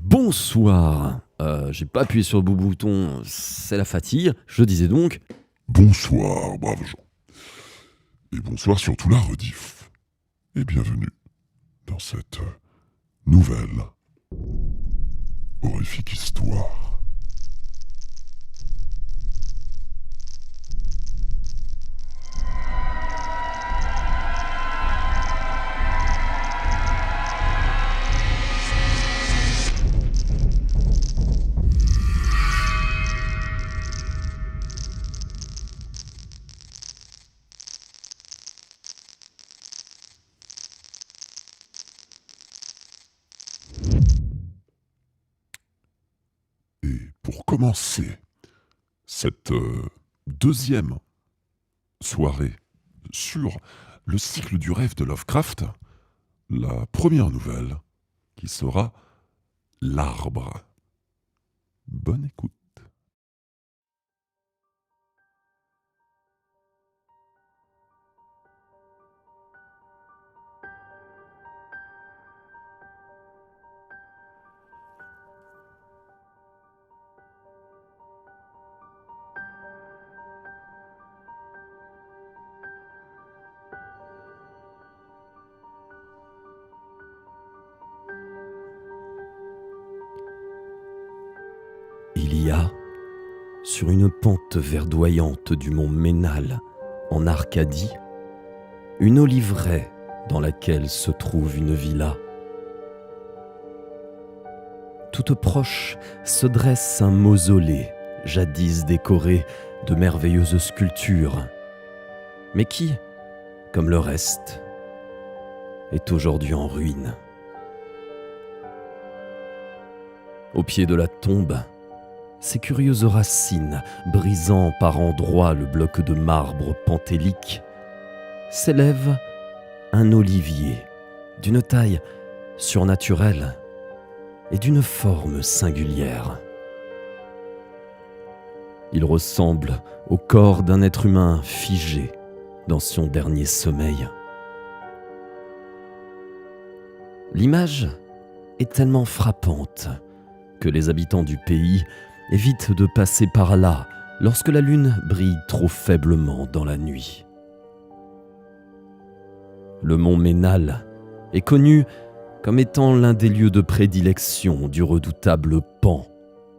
Bonsoir. J'ai pas appuyé sur le bon bouton, c'est la fatigue. Je disais donc. Bonsoir, braves gens. Et bonsoir surtout la rediff. Et bienvenue dans cette nouvelle horrifique histoire. Et pour commencer cette deuxième soirée sur le cycle du rêve de Lovecraft, la première nouvelle qui sera l'arbre. Bonne écoute. Il y a, sur une pente verdoyante du mont Ménal, en Arcadie, une oliveraie dans laquelle se trouve une villa. Toute proche se dresse un mausolée, jadis décoré de merveilleuses sculptures, mais qui, comme le reste, est aujourd'hui en ruine. Au pied de la tombe, ces curieuses racines, brisant par endroits le bloc de marbre pentélique, s'élève un olivier d'une taille surnaturelle et d'une forme singulière. Il ressemble au corps d'un être humain figé dans son dernier sommeil. L'image est tellement frappante que les habitants du pays évitent de passer par là lorsque la lune brille trop faiblement dans la nuit. Le mont Ménal est connu comme étant l'un des lieux de prédilection du redoutable Pan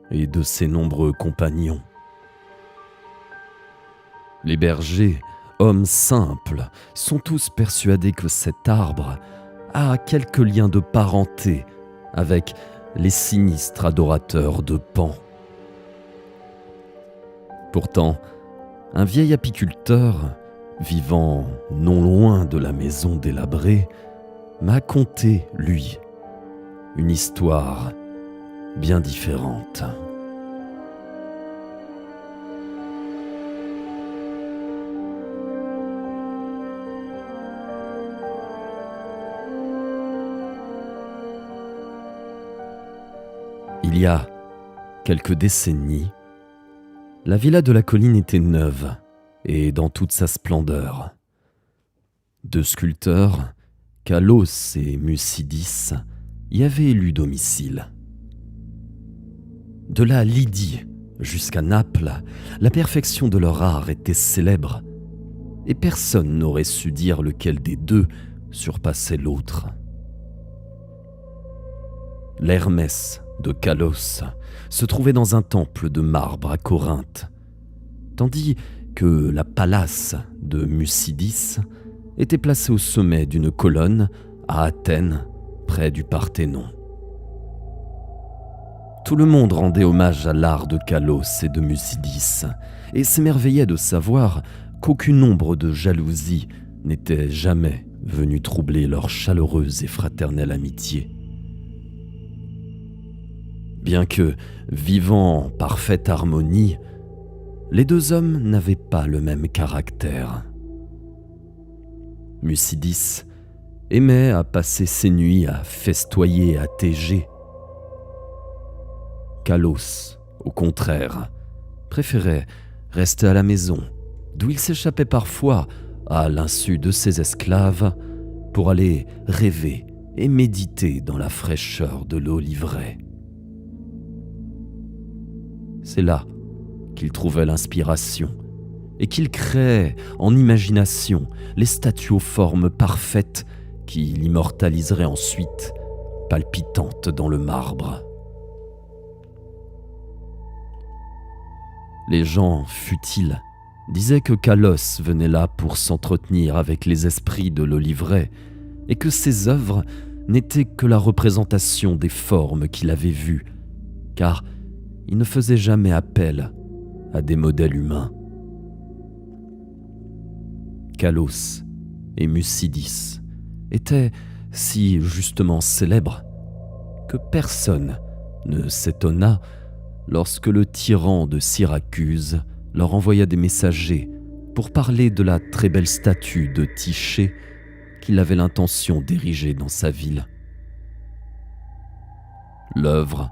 et de ses nombreux compagnons. Les bergers, hommes simples, sont tous persuadés que cet arbre a quelque lien de parenté avec les sinistres adorateurs de Pan. Pourtant, un vieil apiculteur, vivant non loin de la maison délabrée, m'a conté, lui, une histoire bien différente. Il y a quelques décennies, la villa de la colline était neuve et dans toute sa splendeur. Deux sculpteurs, Kalos et Musidis, y avaient élu domicile. De la Lydie jusqu'à Naples, la perfection de leur art était célèbre, et personne n'aurait su dire lequel des deux surpassait l'autre. L'Hermès de Kalos se trouvait dans un temple de marbre à Corinthe, tandis que la Pallas de Musidis était placée au sommet d'une colonne à Athènes, près du Parthénon. Tout le monde rendait hommage à l'art de Kalos et de Musidis, et s'émerveillait de savoir qu'aucune ombre de jalousie n'était jamais venue troubler leur chaleureuse et fraternelle amitié. Bien que vivant en parfaite harmonie, les deux hommes n'avaient pas le même caractère. Musidis aimait à passer ses nuits à festoyer à Thégée. Kalos, au contraire, préférait rester à la maison, d'où il s'échappait parfois, à l'insu de ses esclaves, pour aller rêver et méditer dans la fraîcheur de l'eau livrée. C'est là qu'il trouvait l'inspiration et qu'il créait en imagination les statues aux formes parfaites qui l'immortaliseraient ensuite, palpitantes dans le marbre. Les gens futiles disaient que Kalos venait là pour s'entretenir avec les esprits de l'Olivret et que ses œuvres n'étaient que la représentation des formes qu'il avait vues, car il ne faisait jamais appel à des modèles humains. Kalos et Musidis étaient si justement célèbres que personne ne s'étonna lorsque le tyran de Syracuse leur envoya des messagers pour parler de la très belle statue de Tyché qu'il avait l'intention d'ériger dans sa ville. L'œuvre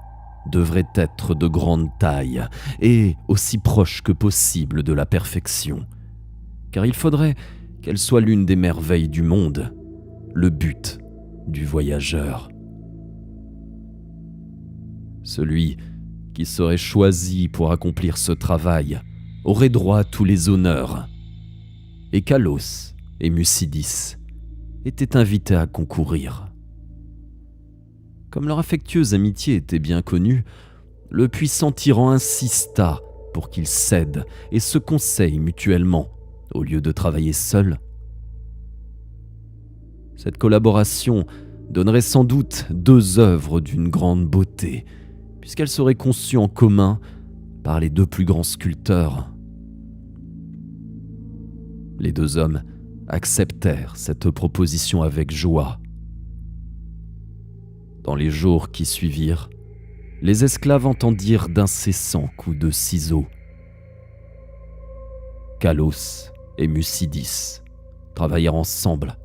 devrait être de grande taille et aussi proche que possible de la perfection, car il faudrait qu'elle soit l'une des merveilles du monde, le but du voyageur. Celui qui serait choisi pour accomplir ce travail aurait droit à tous les honneurs, et Kalos et Musidis étaient invités à concourir. Comme leur affectueuse amitié était bien connue, le puissant tyran insista pour qu'ils cèdent et se conseillent mutuellement au lieu de travailler seuls. Cette collaboration donnerait sans doute 2 œuvres d'une grande beauté, puisqu'elles seraient conçues en commun par les 2 plus grands sculpteurs. Les 2 hommes acceptèrent cette proposition avec joie. Dans les jours qui suivirent, les esclaves entendirent d'incessants coups de ciseaux. Kalos et Musidis travaillèrent ensemble,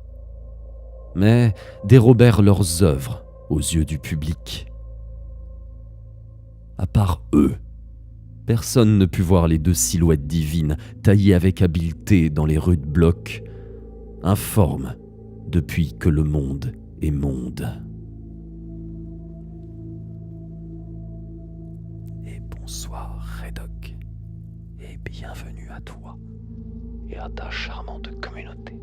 mais dérobèrent leurs œuvres aux yeux du public. À part eux, personne ne put voir les 2 silhouettes divines taillées avec habileté dans les rudes blocs, informes depuis que le monde est monde. Et bonsoir, Redoc, et bienvenue à toi et à ta charmante communauté.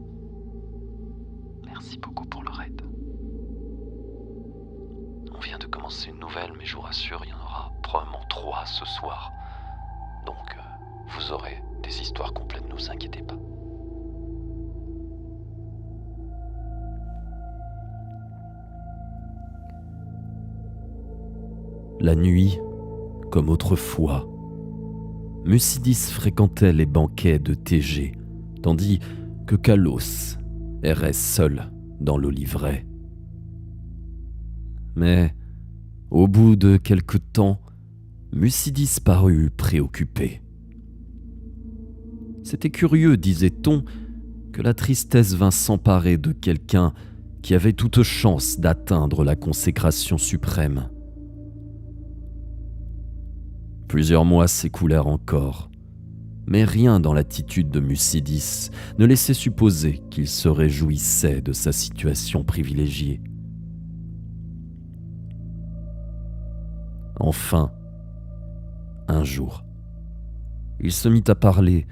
Merci beaucoup pour le raid. On vient de commencer une nouvelle, mais je vous rassure, il y en aura probablement 3 ce soir. Donc, vous aurez des histoires complètes, ne vous inquiétez pas. La nuit, comme autrefois, Musidis fréquentait les banquets de Tégé, tandis que Kalos errait seul dans l'Olivret. Mais, au bout de quelque temps, Musidis parut préoccupé. C'était curieux, disait-on, que la tristesse vint s'emparer de quelqu'un qui avait toute chance d'atteindre la consécration suprême. Plusieurs mois s'écoulèrent encore, mais rien dans l'attitude de Musidis ne laissait supposer qu'il se réjouissait de sa situation privilégiée. Enfin, un jour, il se mit à parler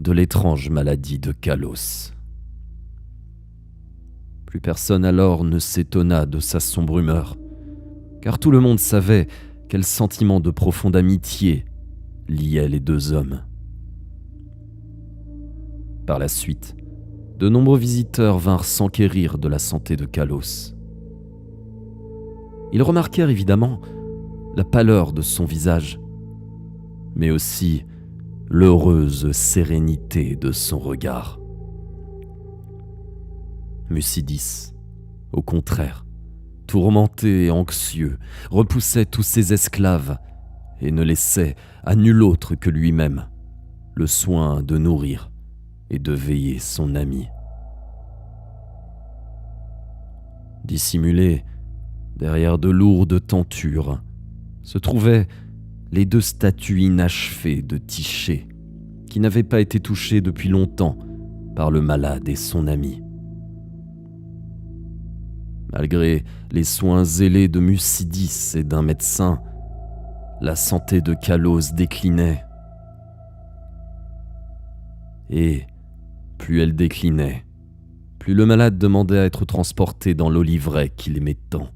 de l'étrange maladie de Kalos. Plus personne alors ne s'étonna de sa sombre humeur, car tout le monde savait quel sentiment de profonde amitié liait les 2 hommes. Par la suite, de nombreux visiteurs vinrent s'enquérir de la santé de Kalos. Ils remarquèrent évidemment la pâleur de son visage, mais aussi l'heureuse sérénité de son regard. Musidis, au contraire, tourmenté et anxieux, repoussait tous ses esclaves et ne laissait à nul autre que lui-même le soin de nourrir et de veiller son ami. Dissimulés derrière de lourdes tentures se trouvaient les 2 statues inachevées de Tyché, qui n'avaient pas été touchées depuis longtemps par le malade et son ami. Malgré les soins zélés de Mucidis et d'un médecin, la santé de Kalos déclinait. Et plus elle déclinait, plus le malade demandait à être transporté dans l'oliveraie qu'il aimait tant.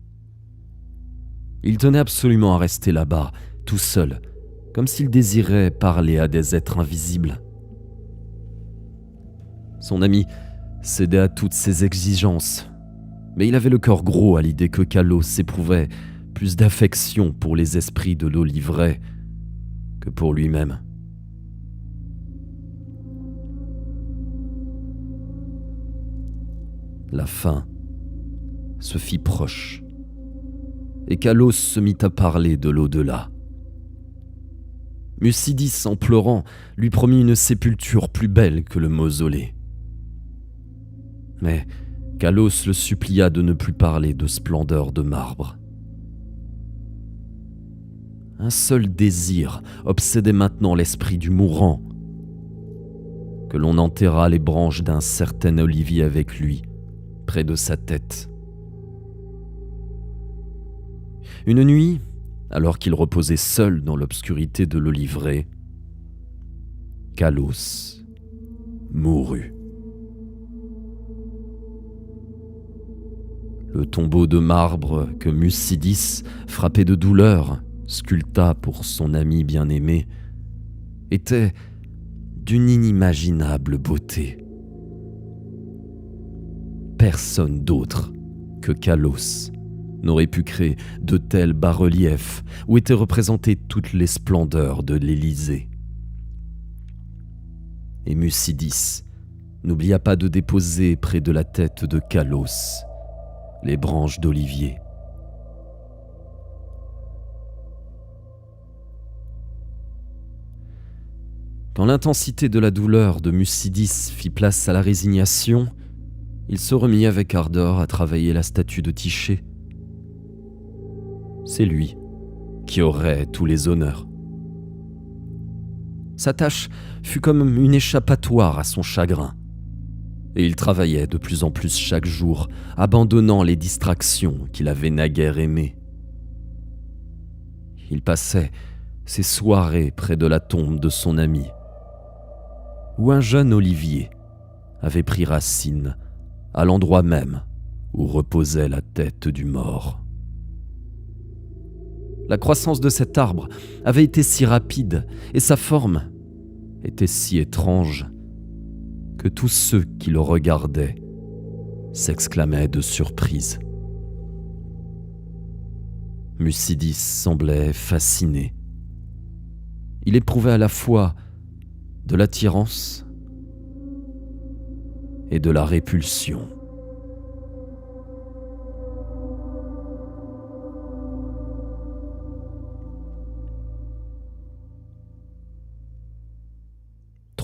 Il tenait absolument à rester là-bas, tout seul, comme s'il désirait parler à des êtres invisibles. Son ami cédait à toutes ses exigences, mais il avait le cœur gros à l'idée que Kalos éprouvait plus d'affection pour les esprits de l'oliveraie que pour lui-même. La fin se fit proche, et Kalos se mit à parler de l'au-delà. Mucidis, en pleurant, lui promit une sépulture plus belle que le mausolée. Mais Kalos le supplia de ne plus parler de splendeur de marbre. Un seul désir obsédait maintenant l'esprit du mourant, que l'on enterrât les branches d'un certain olivier avec lui, près de sa tête. Une nuit, alors qu'il reposait seul dans l'obscurité de l'oliveraie, Kalos mourut. Le tombeau de marbre que Mucidis, frappé de douleur, sculpta pour son ami bien-aimé, était d'une inimaginable beauté. Personne d'autre que Kalos n'aurait pu créer de tels bas-reliefs où étaient représentées toutes les splendeurs de l'Élysée. Et Mucidis n'oublia pas de déposer près de la tête de Kalos les branches d'olivier. Quand l'intensité de la douleur de Mucidis fit place à la résignation, il se remit avec ardeur à travailler la statue de Tyché. C'est lui qui aurait tous les honneurs. Sa tâche fut comme une échappatoire à son chagrin, et il travaillait de plus en plus chaque jour, abandonnant les distractions qu'il avait naguère aimées. Il passait ses soirées près de la tombe de son ami, où un jeune olivier avait pris racine à l'endroit même où reposait la tête du mort. La croissance de cet arbre avait été si rapide et sa forme était si étrange que tous ceux qui le regardaient s'exclamaient de surprise. Mucidis semblait fasciné. Il éprouvait à la fois de l'attirance et de la répulsion.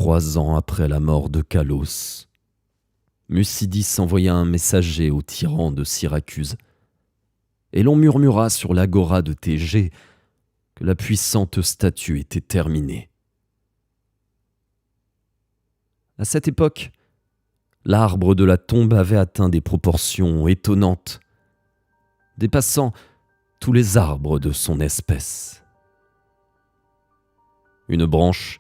Trois ans après la mort de Kalos, Mucidis envoya un messager au tyran de Syracuse, et l'on murmura sur l'agora de Thégée que la puissante statue était terminée. À cette époque, l'arbre de la tombe avait atteint des proportions étonnantes, dépassant tous les arbres de son espèce. Une branche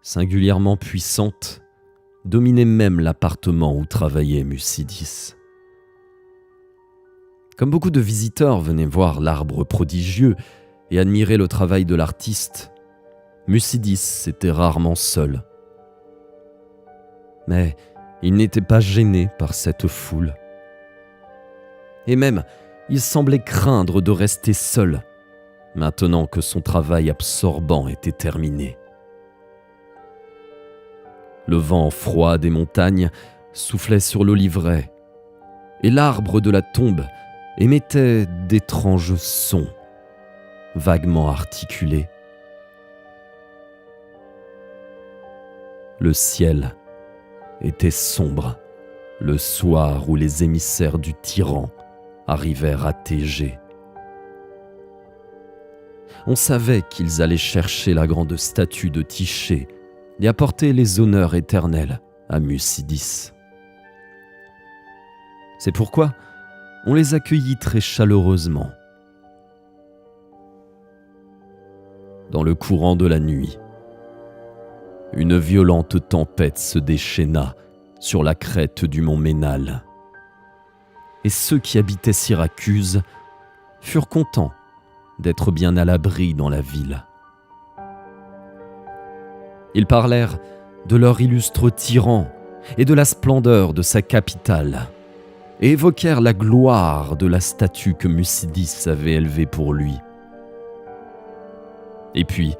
singulièrement puissante, dominait même l'appartement où travaillait Mucidis. Comme beaucoup de visiteurs venaient voir l'arbre prodigieux et admiraient le travail de l'artiste, Mucidis était rarement seul. Mais il n'était pas gêné par cette foule. Et même, il semblait craindre de rester seul, maintenant que son travail absorbant était terminé. Le vent froid des montagnes soufflait sur l'oliveraie, et l'arbre de la tombe émettait d'étranges sons, vaguement articulés. Le ciel était sombre, le soir où les émissaires du tyran arrivèrent à Thégée. On savait qu'ils allaient chercher la grande statue de Tyché et apporter les honneurs éternels à Mucidis. C'est pourquoi on les accueillit très chaleureusement. Dans le courant de la nuit, une violente tempête se déchaîna sur la crête du mont Ménal. Et ceux qui habitaient Syracuse furent contents d'être bien à l'abri dans la ville. Ils parlèrent de leur illustre tyran et de la splendeur de sa capitale, et évoquèrent la gloire de la statue que Mucidis avait élevée pour lui. Et puis,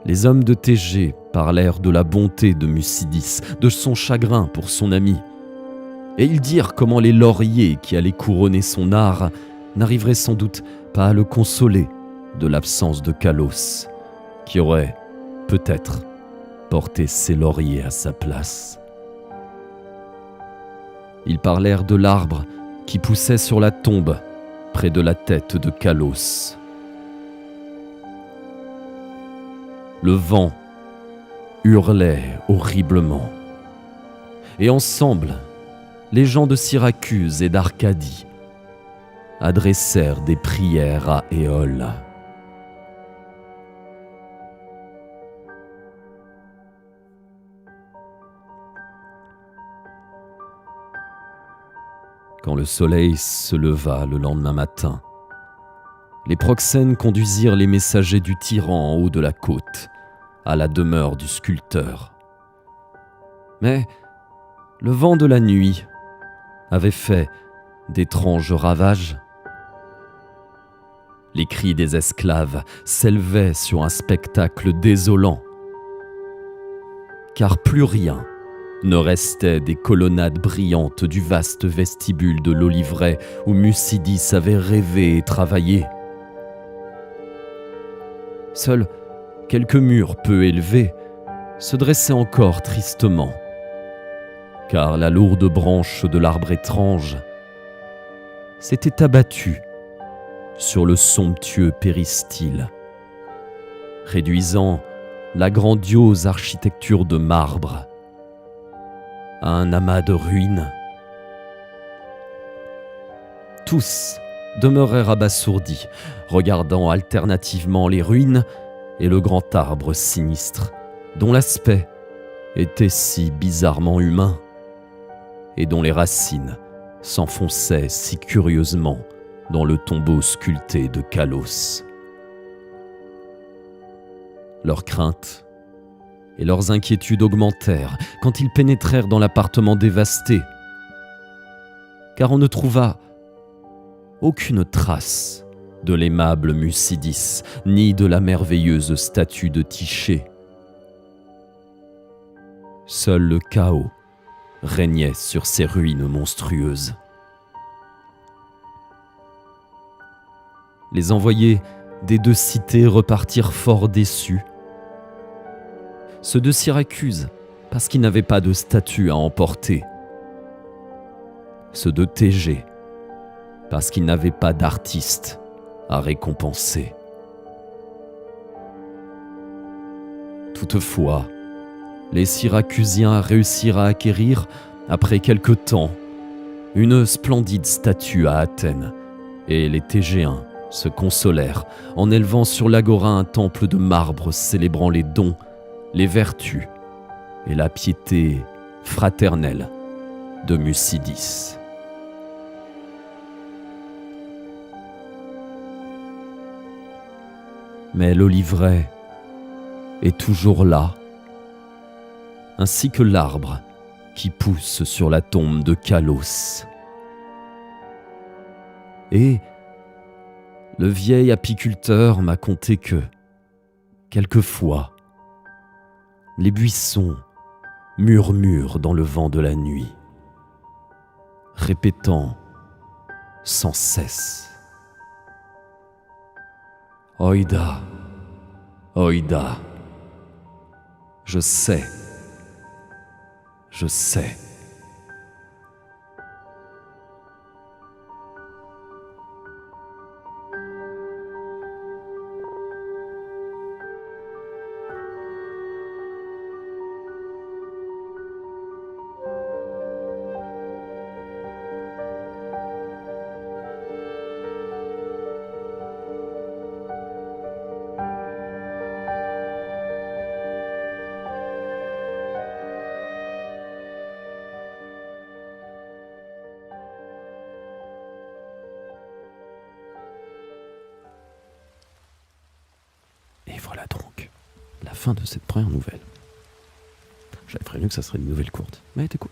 les hommes de Thégée parlèrent de la bonté de Mucidis, de son chagrin pour son ami, et ils dirent comment les lauriers qui allaient couronner son art n'arriveraient sans doute pas à le consoler de l'absence de Calos, qui aurait, peut-être, porté ses lauriers à sa place. Ils parlèrent de l'arbre qui poussait sur la tombe près de la tête de Calos. Le vent hurlait horriblement, et ensemble, les gens de Syracuse et d'Arcadie adressèrent des prières à Éole. Quand le soleil se leva le lendemain matin, les proxènes conduisirent les messagers du tyran en haut de la côte, à la demeure du sculpteur. Mais le vent de la nuit avait fait d'étranges ravages. Les cris des esclaves s'élevaient sur un spectacle désolant, car plus rien ne restait des colonnades brillantes du vaste vestibule de l'Oliveraie où Mucidis avait rêvé et travaillé. Seuls quelques murs peu élevés se dressaient encore tristement, car la lourde branche de l'arbre étrange s'était abattue sur le somptueux péristyle, réduisant la grandiose architecture de marbre à un amas de ruines. Tous demeurèrent abasourdis, regardant alternativement les ruines et le grand arbre sinistre, dont l'aspect était si bizarrement humain et dont les racines s'enfonçaient si curieusement dans le tombeau sculpté de Calos. Leurs craintes et leurs inquiétudes augmentèrent quand ils pénétrèrent dans l'appartement dévasté, car on ne trouva aucune trace de l'aimable Mucidis, ni de la merveilleuse statue de Tyché. Seul le chaos régnait sur ces ruines monstrueuses. Les envoyés des deux cités repartirent fort déçus. Ceux de Syracuse, parce qu'ils n'avaient pas de statue à emporter. Ceux de Thégée, parce qu'ils n'avaient pas d'artiste à récompenser. Toutefois, les Syracusiens réussirent à acquérir, après quelque temps, une splendide statue à Athènes, et les Thégéens se consolèrent en élevant sur l'agora un temple de marbre célébrant les dons, les vertus et la piété fraternelle de Mucidis. Mais l'Oliveraie est toujours là, ainsi que l'arbre qui pousse sur la tombe de Calos. Et le vieil apiculteur m'a conté que, quelquefois, les buissons murmurent dans le vent de la nuit, répétant sans cesse: Oida, Oida, je sais, je sais. la fin de cette première nouvelle. J'avais prévenu que ça serait une nouvelle courte, mais elle était cool.